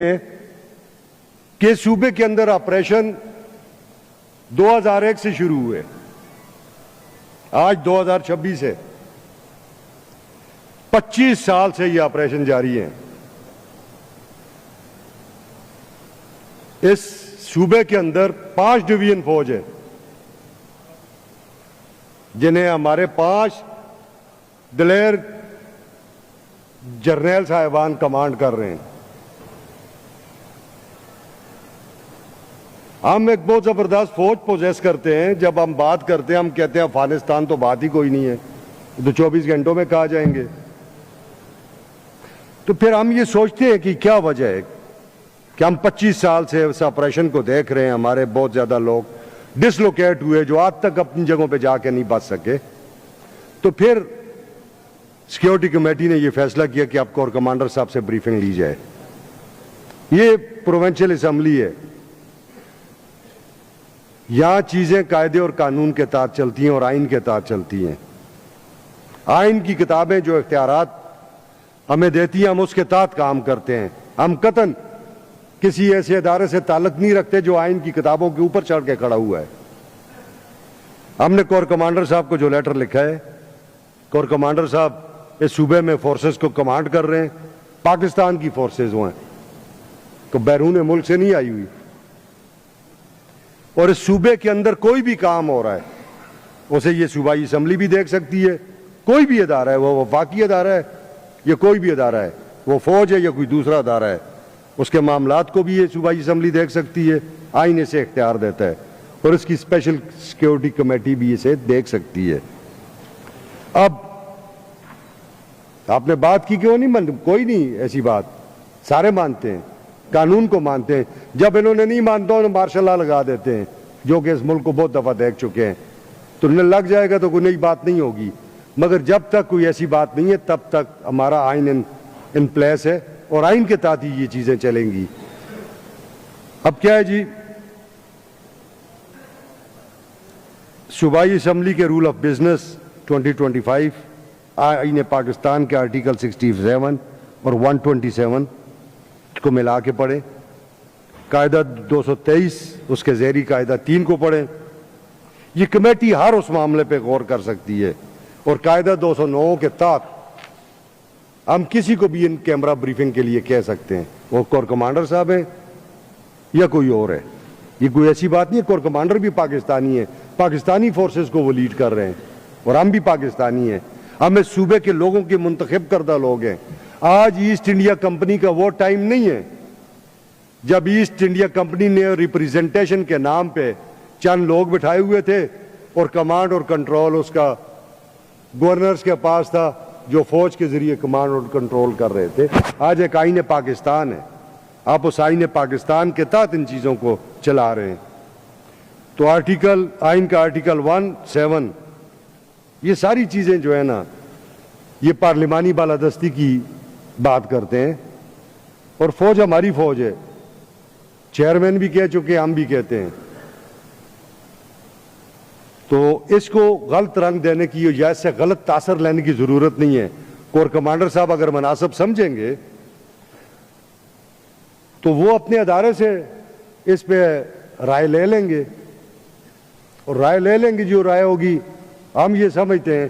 کہ صوبے کے اندر آپریشن 2001 سے شروع ہوئے، آج 2026 ہے، 25 سال سے یہ آپریشن جاری ہے۔ اس صوبے کے اندر 5 ڈویژن فوج ہے جنہیں ہمارے 5 دلیر جرنیل صاحبان کمانڈ کر رہے ہیں۔ ہم ایک بہت زبردست فوج پوزیس کرتے ہیں۔ جب ہم بات کرتے ہیں ہم کہتے ہیں افغانستان تو بات ہی کوئی نہیں ہے، تو 24 گھنٹوں میں کہا جائیں گے۔ تو پھر ہم یہ سوچتے ہیں کہ کیا وجہ ہے کہ ہم 25 سال سے اس آپریشن کو دیکھ رہے ہیں، ہمارے بہت زیادہ لوگ ڈسلوکیٹ ہوئے جو آج تک اپنی جگہوں پہ جا کے نہیں بچ سکے۔ تو پھر سیکیورٹی کمیٹی نے یہ فیصلہ کیا کہ آپ کور کمانڈر صاحب سے بریفنگ لی جائے۔ یہ پروونشل اسمبلی ہے، یہاں چیزیں قاعدے اور قانون کے تحت چلتی ہیں اور آئین کے تحت چلتی ہیں۔ آئین کی کتابیں جو اختیارات ہمیں دیتی ہیں ہم اس کے تحت کام کرتے ہیں۔ ہم قطعاً کسی ایسے ادارے سے تعلق نہیں رکھتے جو آئین کی کتابوں کے اوپر چڑھ کے کھڑا ہوا ہے۔ ہم نے کور کمانڈر صاحب کو جو لیٹر لکھا ہے، کور کمانڈر صاحب اس صوبے میں فورسز کو کمانڈ کر رہے ہیں، پاکستان کی فورسز ہیں، تو بیرون ملک سے نہیں آئی ہوئی، اور اس صوبے کے اندر کوئی بھی کام ہو رہا ہے اسے یہ صوبائی اسمبلی بھی دیکھ سکتی ہے۔ کوئی بھی ادارہ ہے، وہ وفاقی ادارہ ہے یا کوئی بھی ادارہ ہے، وہ فوج ہے یا کوئی دوسرا ادارہ ہے، اس کے معاملات کو بھی یہ صوبائی اسمبلی دیکھ سکتی ہے، آئین اسے اختیار دیتا ہے، اور اس کی اسپیشل سیکیورٹی کمیٹی بھی اسے دیکھ سکتی ہے۔ اب آپ نے بات کی کیوں نہیں کوئی نہیں ایسی بات، سارے مانتے ہیں، قانون کو مانتے ہیں۔ جب انہوں نے نہیں مانتا انہوں نے مارشل لا لگا دیتے ہیں، جو کہ اس ملک کو بہت دفعہ دیکھ چکے ہیں۔ تو انہیں لگ جائے گا تو کوئی نئی بات نہیں ہوگی، مگر جب تک کوئی ایسی بات نہیں ہے تب تک ہمارا آئین ان پلیس ہے، اور آئین کے تحت ہی یہ چیزیں چلیں گی۔ اب کیا ہے جی، صوبائی اسمبلی کے رول آف بزنس 2025 آئین پاکستان کے آرٹیکل 67 اور 127 کو ملا کے پڑھیں، قاعدہ 223 اس کے ذیلی قاعدہ 3 کو پڑھیں۔ یہ کمیٹی ہر اس معاملے پہ غور کر سکتی ہے، اور قاعدہ 209 کے تحت ہم کسی کو بھی ان کیمرہ بریفنگ کے لیے کہہ سکتے ہیں، وہ کور کمانڈر صاحب ہیں یا کوئی اور ہے۔ یہ کوئی ایسی بات نہیں ہے، کور کمانڈر بھی پاکستانی ہے، پاکستانی فورسز کو وہ لیڈ کر رہے ہیں، اور ہم بھی پاکستانی ہیں۔ ہم اس صوبے کے لوگوں کے منتخب کردہ لوگ ہیں۔ آج ایسٹ انڈیا کمپنی کا وہ ٹائم نہیں ہے جب ایسٹ انڈیا کمپنی نے ریپریزنٹیشن کے نام پہ چند لوگ بٹھائے ہوئے تھے اور کمانڈ اور کنٹرول اس کا گورنرز کے پاس تھا جو فوج کے ذریعے کمانڈ اور کنٹرول کر رہے تھے۔ آج ایک آئین پاکستان ہے، آپ اس آئین پاکستان کے تحت ان چیزوں کو چلا رہے ہیں۔ تو آئین کا آرٹیکل 17 یہ ساری چیزیں جو ہے نا، یہ پارلیمانی بالادستی کی بات کرتے ہیں، اور فوج ہماری فوج ہے، چیئرمین بھی کہہ چکے، ہم بھی کہتے ہیں۔ تو اس کو غلط رنگ دینے کی یا اس سے غلط تاثر لینے کی ضرورت نہیں ہے۔ کور کمانڈر صاحب اگر مناسب سمجھیں گے تو وہ اپنے ادارے سے اس پہ رائے لے لیں گے، اور رائے لے لیں گے جو رائے ہوگی ہم یہ سمجھتے ہیں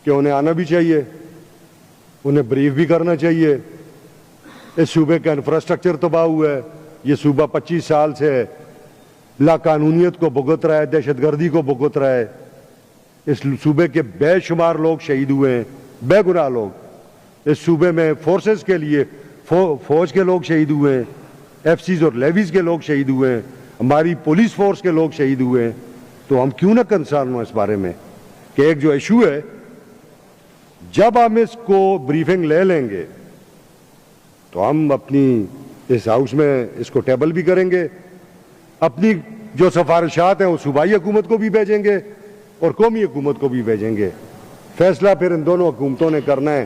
کہ انہیں آنا بھی چاہیے، انہیں بریف بھی کرنا چاہیے۔ اس صوبے کا انفراسٹرکچر تباہ ہوا ہے، یہ صوبہ 25 سال سے لا قانونیت کو بھگت رہا ہے، دہشت گردی کو بھگت رہا ہے۔ اس صوبے کے بے شمار لوگ شہید ہوئے ہیں، بے گناہ لوگ۔ اس صوبے میں فورسز کے لیے فوج کے لوگ شہید ہوئے ہیں، ایف سیز اور لیویز کے لوگ شہید ہوئے ہیں، ہماری پولیس فورس کے لوگ شہید ہوئے ہیں۔ تو ہم کیوں نہ کنسرن ہوں اس بارے میں کہ ایک جو ایشو ہے، جب ہم اس کو بریفنگ لے لیں گے تو ہم اپنی اس ہاؤس میں اس کو ٹیبل بھی کریں گے، اپنی جو سفارشات ہیں وہ صوبائی حکومت کو بھی بھیجیں گے اور قومی حکومت کو بھی بھیجیں گے۔ فیصلہ پھر ان دونوں حکومتوں نے کرنا ہے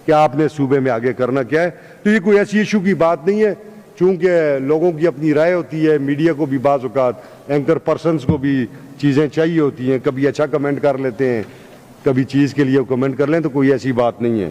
کہ آپ نے صوبے میں آگے کرنا کیا ہے۔ تو یہ کوئی ایسی ایشو کی بات نہیں ہے، چونکہ لوگوں کی اپنی رائے ہوتی ہے، میڈیا کو بھی بعض اوقات اینکر پرسنز کو بھی چیزیں چاہیے ہوتی ہیں، کبھی اچھا کمنٹ کر لیتے ہیں، کبھی چیز کے لیے کمنٹ کر لیں، تو کوئی ایسی بات نہیں ہے۔